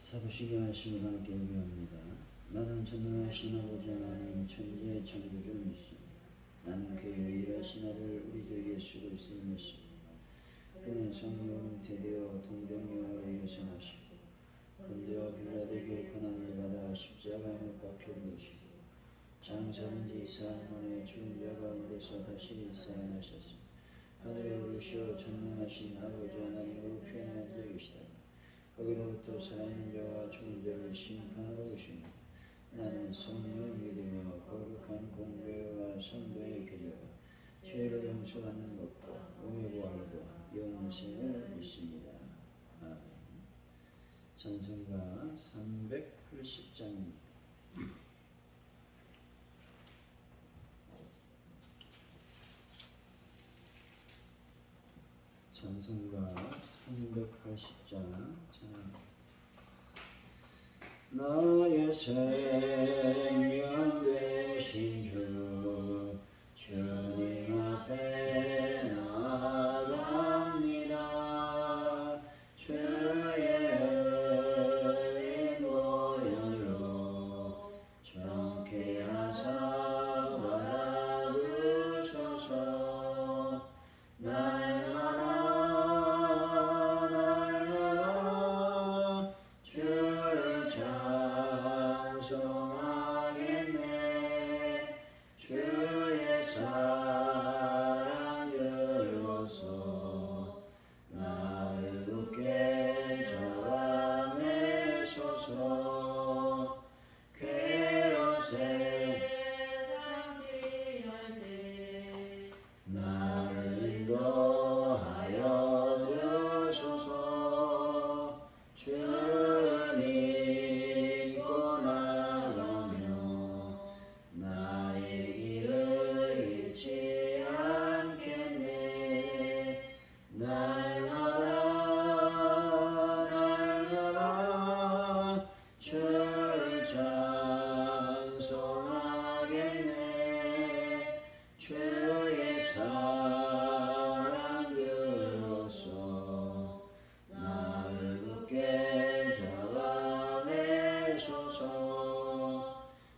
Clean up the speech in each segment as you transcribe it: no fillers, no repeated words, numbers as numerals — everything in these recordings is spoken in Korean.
사도신경 말씀을 함께 읽어합니다. 나는 전능하신 아버지 하나님 천지의 창조주를 믿습니다. 나는 그의 일하신 아를 우리 주 예수 그리스도를 믿습니다. 그는 성령 잉태되어 동정녀로 유생하시고 본디오 빌라도에게 고난을 받아 십자가에 못 박혀 죽으시고 장사된 지 4일 만에 죽은 자 가운데서 다시 살아나셨습니다. 하늘에 오르시어 전능하신 아버지 하나님으로 표현한 적이시다. 거기로부터 살아있는 자와 죽은 자를 심판하러 오십니다. 나는 성령을 믿으며 거룩한 공교회와 성도의 교제와 죄를 용서받는 것과 몸의 부활과 영생을 믿습니다. 아멘. 찬송가 380장입니다. 찬송가 380장. 나의 생명 되신 주 주님 앞에 나아갑니다. 주의 인도열로 정케 하사 받아주소서. 날마다 주를 찬송하겠네. 주의 사랑 들어서 나를 웃게 저항해소서. 괴로운 세상 지날 때 나를 인도하여 주소서. 주를 믿고 나가며 나의 길을 잃지 않겠네. 날마다 주를 찬송하겠네. 주의 사랑 들어서 나를 웃게 잡아내소서.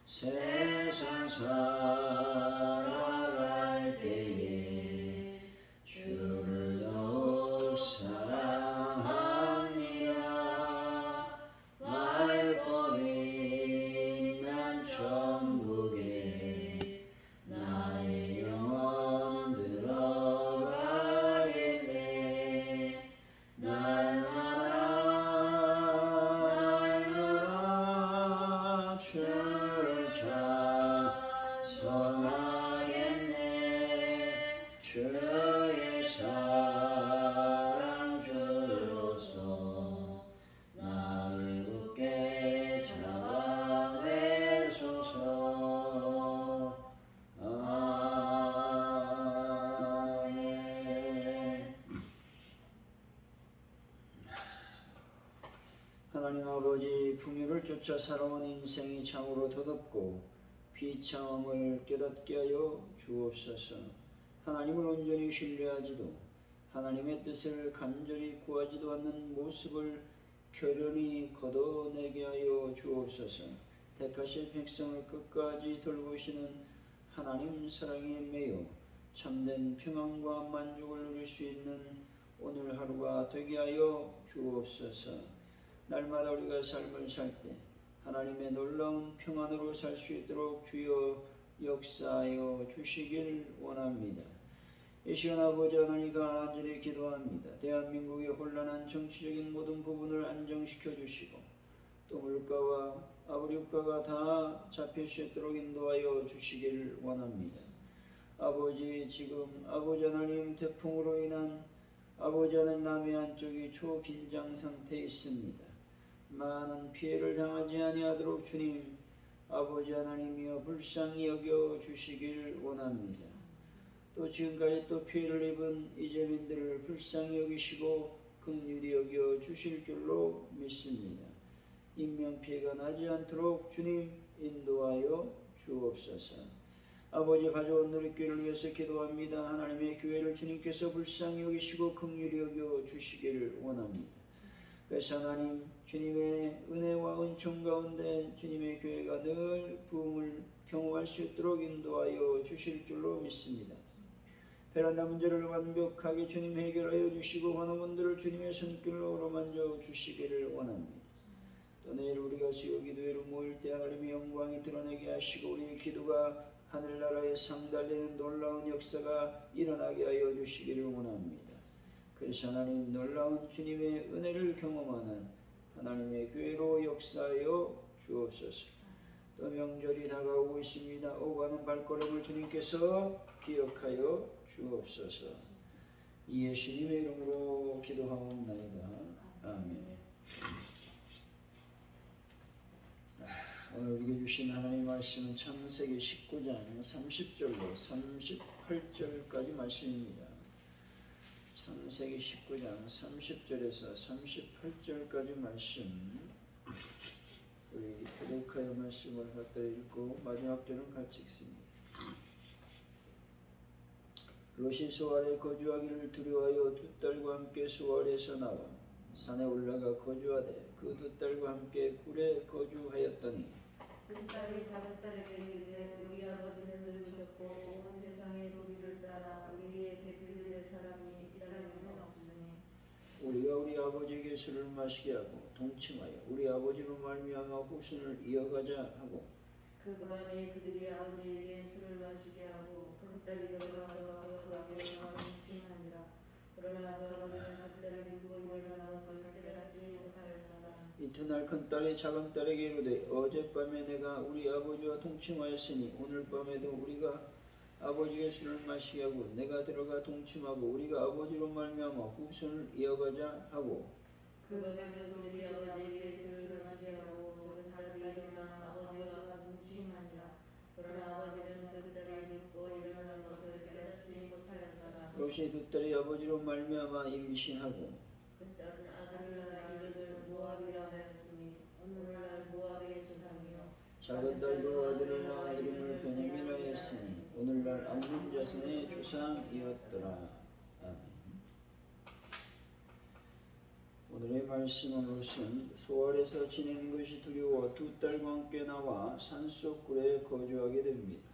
세상 살아갈 때에 주를 더욱 사랑합니다. 맑고 빛난 천국에 나의 영혼 들어가겠네. 날마다 주를 찬송하겠네. 주의 사랑 줄로서 나를 웃게 잡아내소서. 아멘. 하나님 아버지, 풍요를 쫓아 살아온 인생이 참으로 더덥고 비참함을 깨닫게 하여 주옵소서. 하나님을 온전히 신뢰하지도 하나님의 뜻을 간절히 구하지도 않는 모습을 결연히 걷어내게 하여 주옵소서. 택하신 백성을 끝까지 돌보시는 하나님 사랑에 매여 참된 평안과 만족을 누릴 수 있는 오늘 하루가 되게 하여 주옵소서. 날마다 우리가 삶을 살 때 하나님의 놀라운 평안으로 살 수 있도록 주여 역사하여 주시길 원합니다. 이 시간 아버지 하나님 간절히 기도합니다. 대한민국의 혼란한 정치적인 모든 부분을 안정시켜 주시고 또 물가와 아버지가가 다 잡힐 수 있도록 인도하여 주시길 원합니다. 아버지, 지금 아버지 하나님 태풍으로 인한 아버지 하나님 남해 안쪽이 초긴장 상태에 있습니다. 많은 피해를 당하지 아니하도록 주님 아버지 하나님이여 불쌍히 여겨 주시길 원합니다. 또 지금까지 또 피해를 입은 이재민들을 불쌍히 여기시고 긍휼히 여겨 주실 줄로 믿습니다. 인명피해가 나지 않도록 주님 인도하여 주옵소서. 아버지 가져온 누리교회를 위해서 기도합니다. 하나님의 교회를 주님께서 불쌍히 여기시고 긍휼히 여겨 주시기를 원합니다. 그래서 하나님 주님의 은혜와 은총 가운데 주님의 교회가 늘 부흥을 경험할 수 있도록 인도하여 주실 줄로 믿습니다. 베란다 문제를 완벽하게 주님 해결하여 주시고 환원들을 주님의 손길로 어루만져 주시기를 원합니다. 또 내일 우리가 수요 기도회로 모일 때 하나님의 영광이 드러나게 하시고 우리의 기도가 하늘나라에 상달되는 놀라운 역사가 일어나게 하여 주시기를 원합니다. 그래서 하나님 놀라운 주님의 은혜를 경험하는 하나님의 교회로 역사하여 주옵소서. 또 명절이 다가오고 있습니다. 오가는 발걸음을 주님께서 기억하여 주옵소서. 예수님의 이름으로 기도하옵나이다. 아멘. 오늘 우리에게 주신 하나님의 말씀은 창세기 19장 30절로 38절까지 말씀입니다. 창세기 19장 30절에서 38절까지 말씀, 우리 회복하여 말씀을 갖다 읽고 마지막 절은 같이 읽습니다. 롯이 소알에 거주하기를 두려워하여 두 딸과 함께 소알에서 나와 산에 올라가 거주하되 그 두 딸과 함께 굴에 거주하였더니 그 딸이 작은 딸에게 이르되 우리 아버지는 늙으셨고 온 세상의 도리를 따라 우리의 배필될 사람이 있다는 없으니 우리가 우리 아버지에게 술을 마시게 하고 동침하여 우리 아버지로 말미암아 후손을 이어가자 하고 그 밤에 그들이 아버지에게 술을 마시게 하고 큰 딸이 들어가서 그 아버지와 동침하니라. 그러나 그 아버지는 그 딸을 믿고 일어나서 깨닫지 못하였다. 이튿날 큰딸이 작은딸에게 이르되 어젯밤에 내가 우리 아버지와 동침하였으니 오늘 밤에도 우리가 아버지의 술을 마시게 하고 내가 들어가 동침하고 우리가 아버지로 말미암아 후손을 이어가자 하고 그 밤에도 그들이 아버지에게 술을 마시게 하고 그 딸이 일어나 아버지와 동침하니라. 그러나 아버지는 그 딸이 믿고 일어나는 것을 깨닫지 못하였다. 롯이 두 딸이 아버지로 말미암아 임신하고 그 딸은 아들을 낳아 이름을 모압이라 하였으니 오늘날 모압의 조상이요 작은 딸도 아들을 낳아 이름을 베냐민이라 했으니 오늘날 암몬 자손의 조상이었더라. 아멘. 오늘의 말씀은 롯은 소알에서 지내는 것이 두려워 두 딸과 함께 나와 산속 굴에 거주하게 됩니다.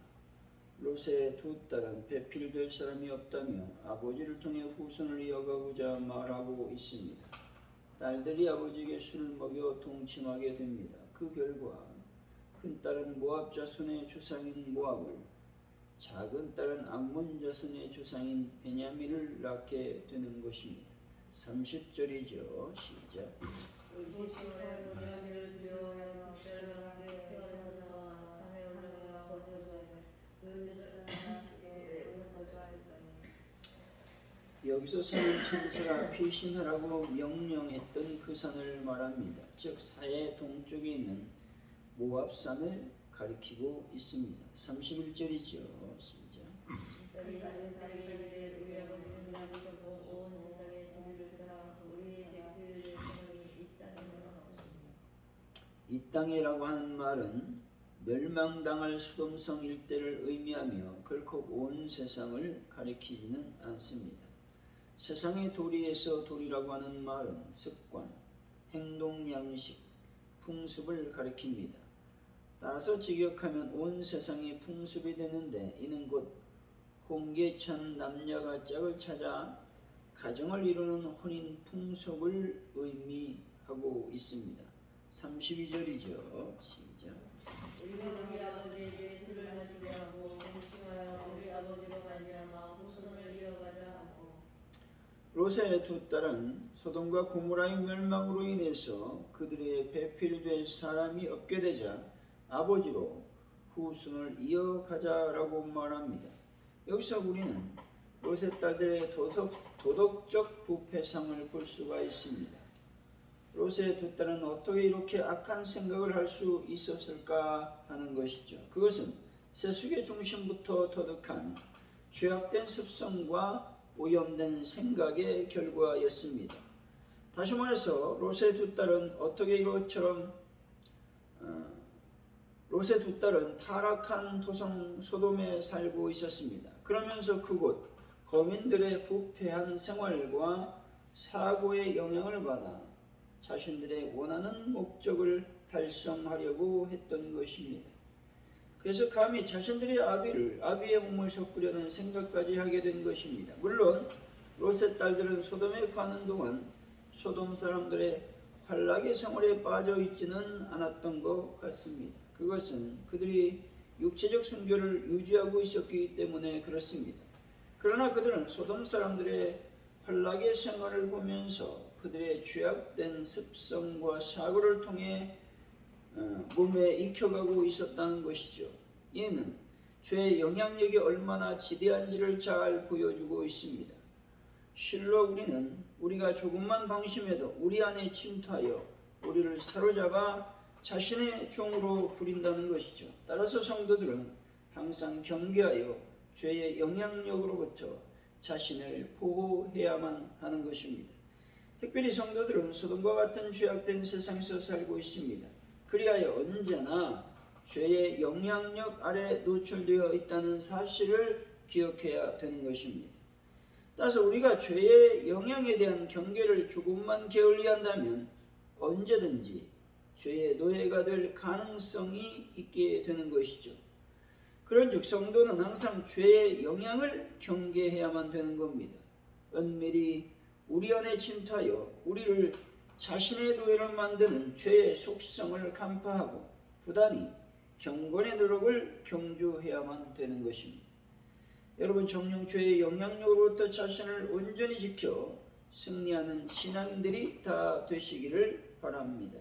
롯의 두 딸은 배필될 사람이 없다며 아버지를 통해 후손을 이어가고자 말하고 있습니다. 딸들이 아버지에게 술을 먹여 동침하게 됩니다. 그 결과 큰 딸은 모압 자손의 조상인 모압을, 작은 딸은 암몬 자손의 조상인 베냐민을 낳게 되는 것입니다. 30절이죠. 시작. 이시와의 모양을 두려워하여 딸과 함께 세워서 나와 산에 올라가 거주하되 그 여자들과 함께 거주하였더니 여기서 사는 천사가 피신하라고 명령했던 그 산을 말합니다. 즉 사해 동쪽에 있는 모압산을 가리키고 있습니다. 31절이죠. 시작. 딸이 작은 딸에게 이르되 우리 아버지는 늙으셨고 온 세상의 도리를 따라 우리의 배필될 사람이 이 땅에 없으시니 이 땅이라고 하는 말은 멸망당할 소돔성 일대를 의미하며 결코 온 세상을 가리키지는 않습니다. 세상의 도리에서 도리라고 하는 말은 습관, 행동, 양식, 풍습을 가리킵니다. 따라서 직역하면 온 세상이 풍습이 되는데 이는 곧 홍계천 남녀가 짝을 찾아 가정을 이루는 혼인 풍속을 의미하고 있습니다. 32절이죠. 시작. 우리가 우리 아버지에게 술을 마시게 하고 동침하여 우리 아버지로 말미암아 후손을 이어가자 하고 롯의 두 딸은 소돔과 고모라의 멸망으로 인해서 그들의 배필될 사람이 없게 되자 아버지로 후손을 이어가자라고 말합니다. 여기서 우리는 롯의 딸들의 도덕적 부패상을 볼 수가 있습니다. 롯의 두 딸은 어떻게 이렇게 악한 생각을 할 수 있었을까 하는 것이죠. 그것은 세속의 중심부터 터득한 죄악된 습성과 오염된 생각의 결과였습니다. 다시 말해서 롯의 두 딸은 어떻게 이것처럼 롯의 두 딸은 타락한 도성 소돔에 살고 있었습니다. 그러면서 그곳 거민들의 부패한 생활과 사고의 영향을 받아 자신들의 원하는 목적을 달성하려고 했던 것입니다. 그래서 감히 자신들의 아비의 몸을 섞으려는 생각까지 하게 된 것입니다. 물론 롯의 딸들은 소돔에 가는 동안 소돔 사람들의 환락의 생활에 빠져 있지는 않았던 것 같습니다. 그것은 그들이 육체적 순교를 유지하고 있었기 때문에 그렇습니다. 그러나 그들은 소돔 사람들의 환락의 생활을 보면서 그들의 죄악된 습성과 사고를 통해 몸에 익혀가고 있었다는 것이죠. 이는 죄의 영향력이 얼마나 지대한지를 잘 보여주고 있습니다. 실로 우리는 우리가 조금만 방심해도 우리 안에 침투하여 우리를 사로잡아 자신의 종으로 부린다는 것이죠. 따라서 성도들은 항상 경계하여 죄의 영향력으로부터 자신을 보호해야만 하는 것입니다. 특별히 성도들은 소돔과 같은 죄악된 세상에서 살고 있습니다. 그리하여 언제나 죄의 영향력 아래 노출되어 있다는 사실을 기억해야 되는 것입니다. 따라서 우리가 죄의 영향에 대한 경계를 조금만 게을리한다면 언제든지 죄의 노예가 될 가능성이 있게 되는 것이죠. 그런즉 성도는 항상 죄의 영향을 경계해야만 되는 겁니다. 은밀히 우리 안에 침투하여 우리를 자신의 노예로 만드는 죄의 속성을 간파하고 부단히 경건의 노력을 경주해야만 되는 것입니다. 여러분, 정녕 죄의 영향력으로부터 자신을 온전히 지켜 승리하는 신앙인들이 다 되시기를 바랍니다.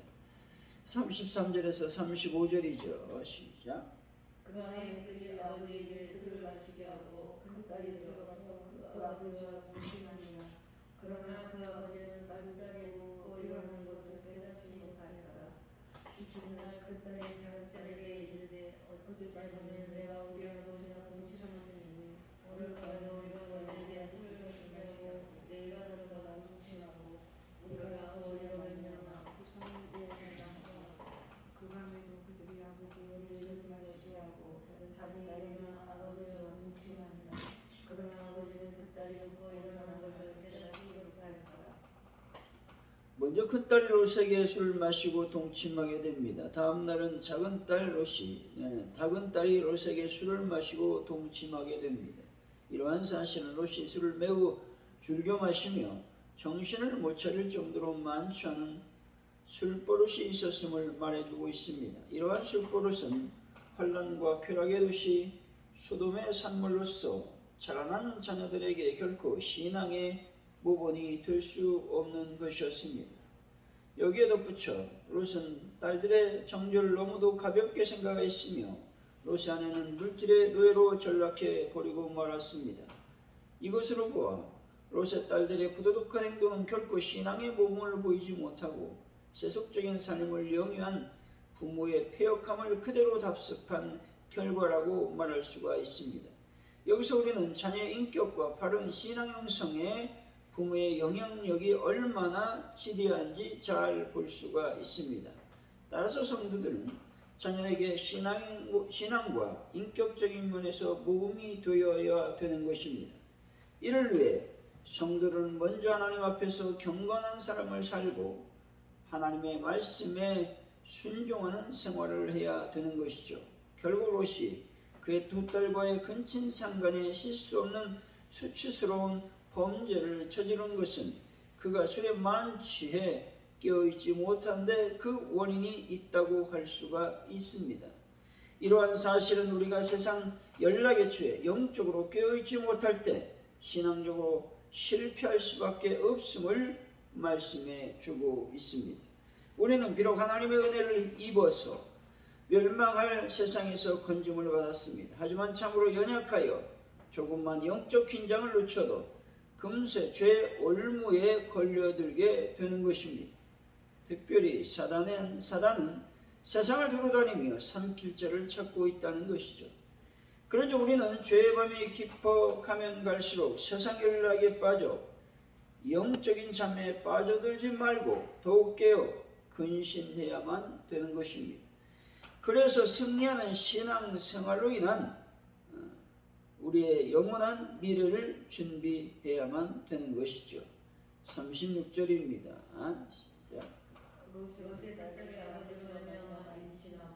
33절에서 35절이죠. 시작. 그날에 그들이 아버지에게 술을 마시게 하고 큰 딸이 들어가서 그 아버지와 동침하니라. 그러나 그 아버지는 큰 딸이 묻고 일어나는 것을 깨닫지 못하니라. 이튿날 큰 딸이 작은 딸에게 이르되 어젯밤에 내가 우리 아버지와 동침하였으니 오늘 밤에 우리가 너희에게 술을 마시게 하고 내일 아들과 동침하고 우리가 아버지와 말미암아 후손이 되었다. 그 밤에도 그들이 아버지에게 술을 마시게 하고 자기 딸이나 아버지와 동침하니라. 그러나 아버지는 그 딸이 웃고 일어나는 것을 깨닫지 못하였더라. 먼저 큰 딸이 롯에게 술을 마시고 동침하게 됩니다. 다음 날은 작은 딸이 롯에게 술을 마시고 동침하게 됩니다. 이러한 사실은 롯이 술을 매우 즐겨 마시며 정신을 못 차릴 정도로 만취하는 술버릇이 있었음을 말해주고 있습니다. 이러한 술버릇은 환난과 쾌락의 도시 소돔의 산물로서 자라나는 자녀들에게 결코 신앙의 모본이 될 수 없는 것이었습니다. 여기에 덧붙여 롯은 딸들의 정죄를 너무도 가볍게 생각했으며 롯의 아내는 물질의 노예로 전락해 버리고 말았습니다. 이것으로 보아 롯의 딸들의 부도덕한 행동은 결코 신앙의 모범을 보이지 못하고 세속적인 삶을 영위한 부모의 패역함을 그대로 답습한 결과라고 말할 수가 있습니다. 여기서 우리는 자녀의 인격과 바른 신앙 형성에 부모의 영향력이 얼마나 지대한지 잘 볼 수가 있습니다. 따라서 성도들은 자녀에게 신앙과 인격적인 면에서 모범이 되어야 되는 것입니다. 이를 위해 성도들은 먼저 하나님 앞에서 경건한 삶을 살고 하나님의 말씀에 순종하는 생활을 해야 되는 것이죠. 결국 롯이 그의 두 딸과의 근친상간에 실수 없는 수치스러운 범죄를 저지른 것은 그가 술에 만취해 깨어있지 못한 데 그 원인이 있다고 할 수가 있습니다. 이러한 사실은 우리가 세상 연락에 취해 영적으로 깨어있지 못할 때 신앙적으로 실패할 수밖에 없음을 말씀해 주고 있습니다. 우리는 비록 하나님의 은혜를 입어서 멸망할 세상에서 건짐을 받았습니다. 하지만 참으로 연약하여 조금만 영적 긴장을 늦춰도 금세 죄 올무에 걸려들게 되는 것입니다. 특별히 사단은 세상을 두루다니며 삼킬자를 찾고 있다는 것이죠. 그런즉 우리는 죄의 밤이 깊어 가면 갈수록 세상 연락에 빠져 영적인 잠에 빠져들지 말고 더욱 깨어 근신해야만 되는 것입니다. 그래서 승리하는 신앙생활로 인한 우리의 영원한 미래를 준비해야만 되는 것이죠. 36절입니다. 시작. 롯의 딸들이 아버지로 말미암아 임신하고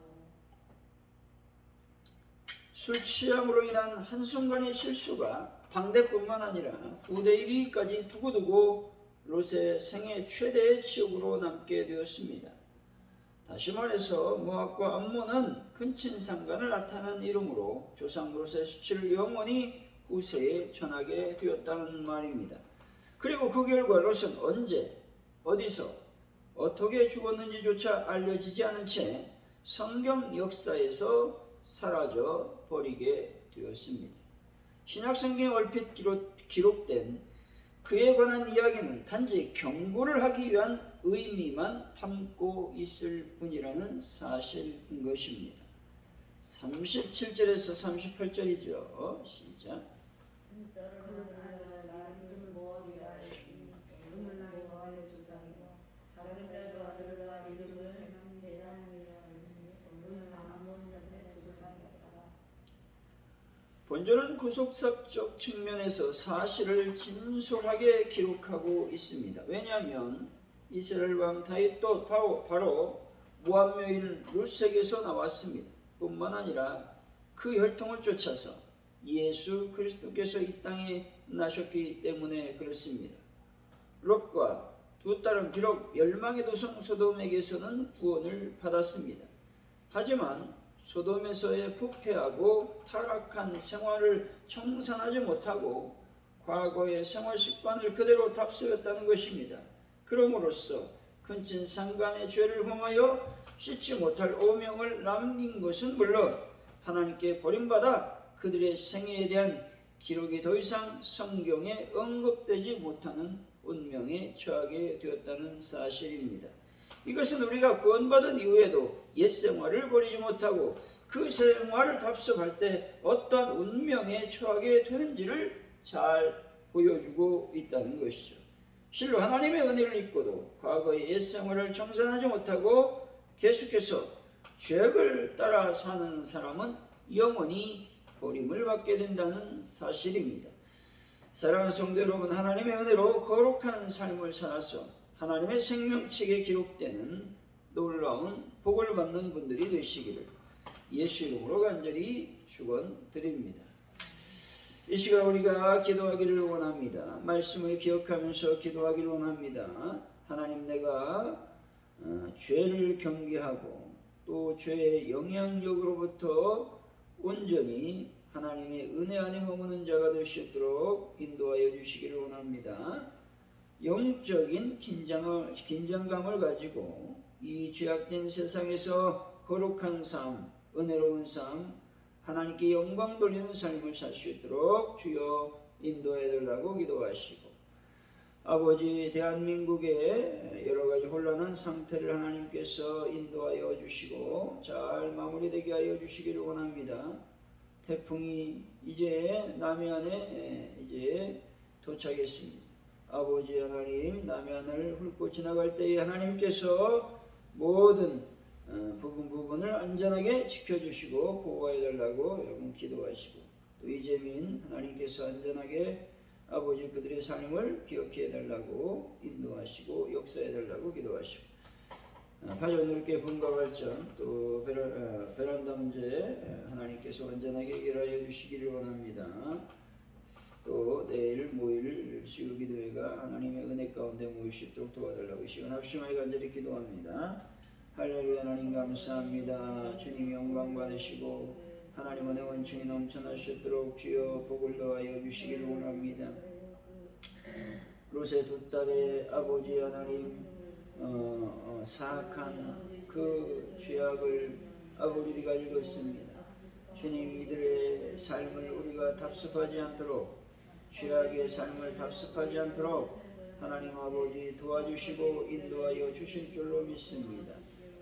술 취함으로 인한 한순간의 실수가 당대뿐만 아니라 후대 이르기까지 두고두고 롯의 생애 최대의 치욕으로 남게 되었습니다. 다시 말해서 모압과 암몬은 근친상간을 나타내는 이름으로 조상 롯의 수치를 영원히 후세에 전하게 되었다는 말입니다. 그리고 그 결과 롯은 언제, 어디서, 어떻게 죽었는지조차 알려지지 않은 채 성경 역사에서 사라져 버리게 되었습니다. 신약성경에 얼핏 기록된 그에 관한 이야기는 단지 경고를 하기 위한 의미만 담고 있을 뿐이라는 사실인 것입니다. 37절에서 38절이죠. 시작. 너를 낳은 이름을 모압이라 했으니 오늘날 모압의 조상이라 자기 딸과 아들을 낳아 이름을 베란이라 했으니 오늘날 암몬 자손의 조상이었다. 본절은 구속사적 측면에서 사실을 진솔하게 기록하고 있습니다. 왜냐하면 이스라엘 왕 다윗도 바로 모압 묘인 룻에게서 나왔습니다. 뿐만 아니라 그 혈통을 쫓아서 예수 그리스도께서 이 땅에 나셨기 때문에 그렇습니다. 롯과 두 딸은 비록 멸망의 도성 소돔에게서는 구원을 받았습니다. 하지만 소돔에서의 부패하고 타락한 생활을 청산하지 못하고 과거의 생활 습관을 그대로 답습했다는 것입니다. 그럼으로써 근친상간의 죄를 범하여 씻지 못할 오명을 남긴 것은 물론 하나님께 버림받아 그들의 생애에 대한 기록이 더 이상 성경에 언급되지 못하는 운명에 처하게 되었다는 사실입니다. 이것은 우리가 구원받은 이후에도 옛 생활을 버리지 못하고 그 생활을 답습할 때 어떠한 운명에 처하게 되는지를 잘 보여주고 있다는 것이죠. 실로 하나님의 은혜를 입고도 과거의 옛 생활을 청산하지 못하고 계속해서 죄악을 따라 사는 사람은 영원히 버림을 받게 된다는 사실입니다. 사랑하는 성도 여러분, 하나님의 은혜로 거룩한 삶을 살아서 하나님의 생명책에 기록되는 놀라운 복을 받는 분들이 되시기를 예수 이름으로 간절히 축원드립니다. 이 시간 우리가 기도하기를 원합니다. 말씀을 기억하면서 기도하기를 원합니다. 하나님, 내가 죄를 경계하고 또 죄의 영향력으로부터 온전히 하나님의 은혜 안에 머무는 자가 될 수 있도록 인도하여 주시기를 원합니다. 영적인 긴장감을 가지고 이 죄악된 세상에서 거룩한 삶, 은혜로운 삶, 하나님께 영광 돌리는 삶을 살 수 있도록 주여 인도해 달라고 기도하시고, 아버지, 대한민국의 여러가지 혼란한 상태를 하나님께서 인도하여 주시고 잘 마무리되게 하여 주시기를 원합니다. 태풍이 이제 남해안에 이제 도착했습니다. 아버지 하나님, 남해안을 훑고 지나갈 때에 하나님께서 모든 부분을 안전하게 지켜주시고 보호해 달라고 여러분 기도하시고, 또 이재민 하나님께서 안전하게 아버지 그들의 삶을 기억해 달라고 인도하시고 역사해 달라고 기도하시고, 파전누리교회 분과 발전 또 베란다 문제 하나님께서 완전하게 해결하여 주시기를 원합니다. 또 내일 모일 수요기도회가 하나님의 은혜 가운데 모일 수 있도록 도와달라고 시간 합심하여 간절히 기도합니다. 할렐루야. 하나님 감사합니다. 주님 영광 받으시고 하나님 은혜 원천이 넘쳐날 수 있도록 주여 복을 더하여 주시기를 원합니다. 롯의 두 딸의 아버지 하나님 사악한 그 죄악을 아버지 우리가 읽었습니다. 주님, 이들의 삶을 우리가 답습하지 않도록, 죄악의 삶을 답습하지 않도록 하나님 아버지 도와주시고 인도하여 주실 줄로 믿습니다.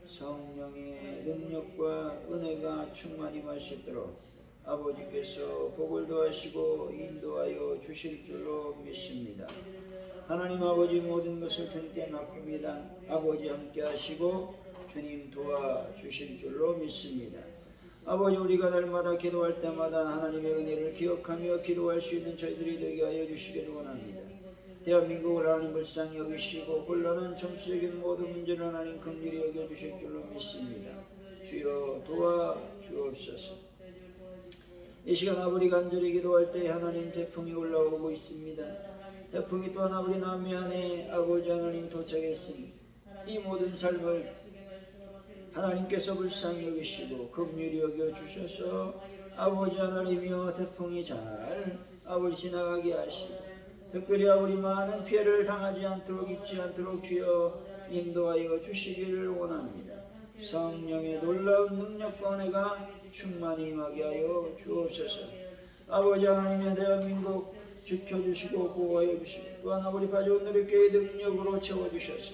성령의 능력과 은혜가 충만히 마시도록 아버지께서 복을 더하시고 인도하여 주실 줄로 믿습니다. 하나님 아버지, 모든 것을 주님께 맡깁니다. 아버지 함께 하시고 주님 도와주실 줄로 믿습니다. 아버지, 우리가 날마다 기도할 때마다 하나님의 은혜를 기억하며 기도할 수 있는 저희들이 되게 하여 주시기를 원합니다. 대한민국을 하나님 불쌍히 여기시고 곤란한 정치적인 모든 문제를 하나님 긍휼히 여겨주실 줄로 믿습니다. 주여 도와 주옵소서. 이 시간 아버지 간절히 기도할 때 하나님 태풍이 올라오고 있습니다. 태풍이 또한 아버지 남해 안에 아버지 하나님 도착했으니 이 모든 삶을 하나님께서 불쌍히 여기시고 긍휼히 여겨주셔서 아버지 하나님이여 태풍이 잘 아버지 지나가게 하시고 특별히 아버지 많은 피해를 당하지 않도록 입지 않도록 주여 인도하여 주시기를 원합니다. 성령의 놀라운 능력과 은혜가 충만히 임하게 하여 주옵소서. 아버지 하나님의 대한민국 지켜주시고 보호하여 주시고 또한 아버지 가져온 누리교회 능력으로 채워주셔서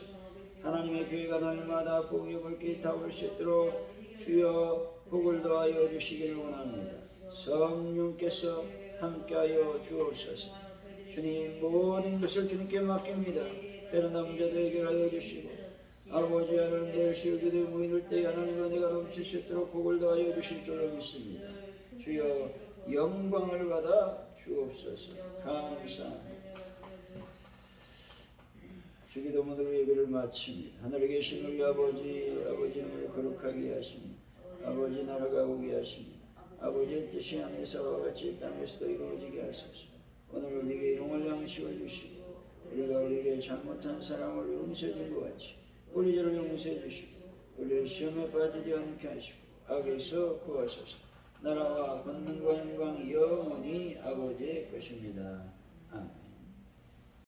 하나님의 교회가 날마다 복음을 깨닫을 수 있도록 주여 복을 더하여 주시기를 원합니다. 성령께서 함께하여 주옵소서. 주님 모든 것을 주님께 맡깁니다. 때는 남자도 해결하여 주시고 아버지 하나님 내일 시우기도 무인을 때 하나님의 은혜가 넘칠 수 있도록 복을 더하여 주실 줄로 믿습니다. 주여 영광을 받아 주옵소서. 감사합니다. 주기도문으로 예배를 마칩니다. 하늘에 계신 우리 아버지 이름을 거룩하게 하십니다. 아버지 나라가 오게 하십니다. 아버지의 뜻이 하늘에서와 같이 이 땅에서도 이루어지게 하소서. 오늘 우리에게 일용할 양식을 주시고 우리가 우리에게 잘못한 사람을 용서해 준 것 같이 우리 죄를 용서해 주시고 우리를 시험에 빠지지 않게 하시고 악에서 구하소서. 나라와 권능과 영광이 영원히 아버지의 것입니다.